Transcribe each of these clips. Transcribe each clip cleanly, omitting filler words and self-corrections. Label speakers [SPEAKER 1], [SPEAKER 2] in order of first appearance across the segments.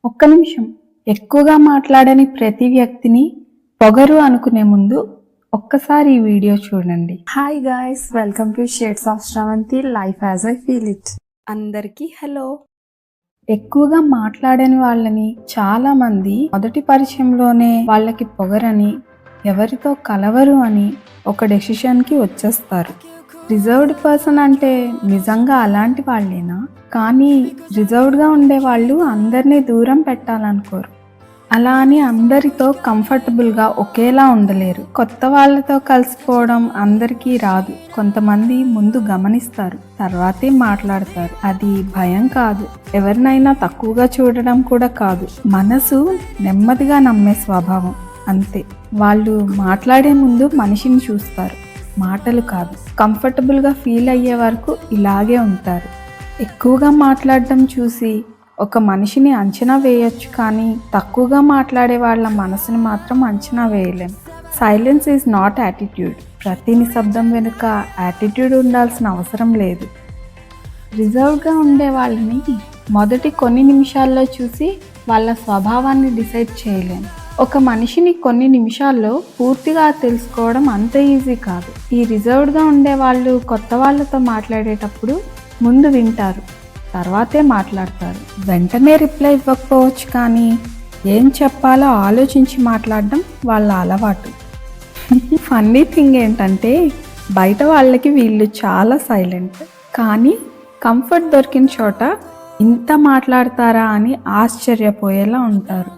[SPEAKER 1] ఒక్క నిమిషం. ఎక్కువగా మాట్లాడని ప్రతి వ్యక్తిని పొగరు అనుకునే ముందు ఒక్కసారి ఈ వీడియో చూడండి.
[SPEAKER 2] Hi guys, welcome to shades of Sravanthi life as I feel it.
[SPEAKER 1] అందరికీ హలో. ఎక్కువగా మాట్లాడని వాళ్ళని చాలా మంది మొదటి పరిచయంలోనే వాళ్ళకి పొగరని, ఎవరితో కలవరు అని ఒక డెసిషన్కి వచ్చేస్తారు. రిజర్వ్డ్ పర్సన్ అంటే నిజంగా అలాంటి వాళ్ళేనా? కానీ రిజర్వ్డ్గా ఉండేవాళ్ళు అందరినీ దూరం పెట్టాలనుకోరు. అలా అని అందరితో కంఫర్టబుల్గా ఒకేలా ఉండలేరు. కొత్త వాళ్ళతో కలిసిపోవడం అందరికీ రాదు. కొంతమంది ముందు గమనిస్తారు, తర్వాతే మాట్లాడతారు. అది భయం కాదు, ఎవరినైనా తక్కువగా చూడడం కూడా కాదు. మనసు నెమ్మదిగా నమ్మే స్వభావం అంతే. వాళ్ళు మాట్లాడే ముందు మనిషిని చూస్తారు, మాటలు కాదు. కంఫర్టబుల్గా ఫీల్ అయ్యే వరకు ఇలాగే ఉంటారు. ఎక్కువగా మాట్లాడడం చూసి ఒక మనిషిని అంచనా వేయొచ్చు, కానీ తక్కువగా మాట్లాడే వాళ్ళ మనసుని మాత్రం అంచనా వేయలేం. Silence is not attitude. ప్రతి నిశ్శబ్దం వెనుక యాటిట్యూడ్ ఉండాల్సిన అవసరం లేదు. రిజర్వ్డ్గా ఉండే వాళ్ళని మొదటి కొన్ని నిమిషాల్లో చూసి వాళ్ళ స్వభావాన్ని డిసైడ్ చేయలేం. ఒక మనిషిని కొన్ని నిమిషాల్లో పూర్తిగా తెలుసుకోవడం అంత ఈజీ కాదు. ఈ రిజర్వ్డ్గా ఉండే వాళ్ళు కొత్త వాళ్ళతో మాట్లాడేటప్పుడు ముందు వింటారు, తర్వాతే మాట్లాడతారు. వెంటనే రిప్లై ఇవ్వకపోవచ్చు, కానీ ఏం చెప్పాలో ఆలోచించి మాట్లాడడం వాళ్ళ అలవాటు. ఫన్నీ థింగ్ ఏంటంటే, బయట వాళ్ళకి వీళ్ళు చాలా సైలెంట్, కానీ కంఫర్ట్ దొరికిన చోట ఇంత మాట్లాడతారా అని ఆశ్చర్యపోయేలా ఉంటారు.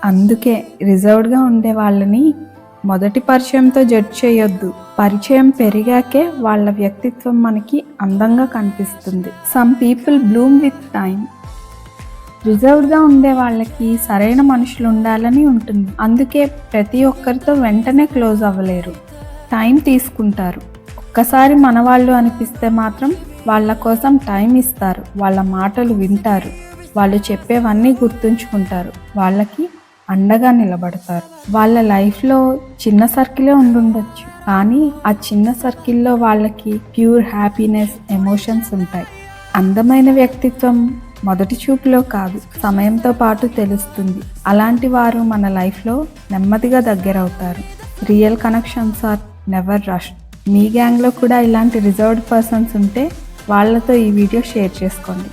[SPEAKER 1] అందుకే రిజర్వ్డ్గా ఉండే వాళ్ళని మొదటి పరిచయంతో జడ్జ్ చేయొద్దు. పరిచయం పెరిగాకే వాళ్ళ వ్యక్తిత్వం మనకి అందంగా కనిపిస్తుంది. Some people bloom with time. రిజర్వ్డ్గా ఉండే వాళ్ళకి సరైన మనుషులు ఉండాలని ఉంటుంది. అందుకే ప్రతి ఒక్కరితో వెంటనే క్లోజ్ అవ్వలేరు, టైం తీసుకుంటారు. ఒక్కసారి మనవాళ్ళు అనిపిస్తే మాత్రం వాళ్ళ కోసం టైం ఇస్తారు. వాళ్ళ మాటలు వింటారు, వాళ్ళు చెప్పేవన్నీ గుర్తుంచుకుంటారు, వాళ్ళకి అండగా నిలబడతారు. వాళ్ళ లైఫ్లో చిన్న సర్కిలే ఉండుండొచ్చు, కానీ ఆ చిన్న సర్కిల్లో వాళ్ళకి ప్యూర్ హ్యాపీనెస్, ఎమోషన్స్ ఉంటాయి. అందమైన వ్యక్తిత్వం మొదటి చూపులో కాదు, సమయంతో పాటు తెలుస్తుంది. అలాంటి వారు మన లైఫ్లో నెమ్మదిగా దగ్గరవుతారు. Real connections are never rush. మీ గ్యాంగ్లో కూడా ఇలాంటి రిజర్వ్డ్ పర్సన్స్ ఉంటే వాళ్ళతో ఈ వీడియో షేర్ చేసుకోండి.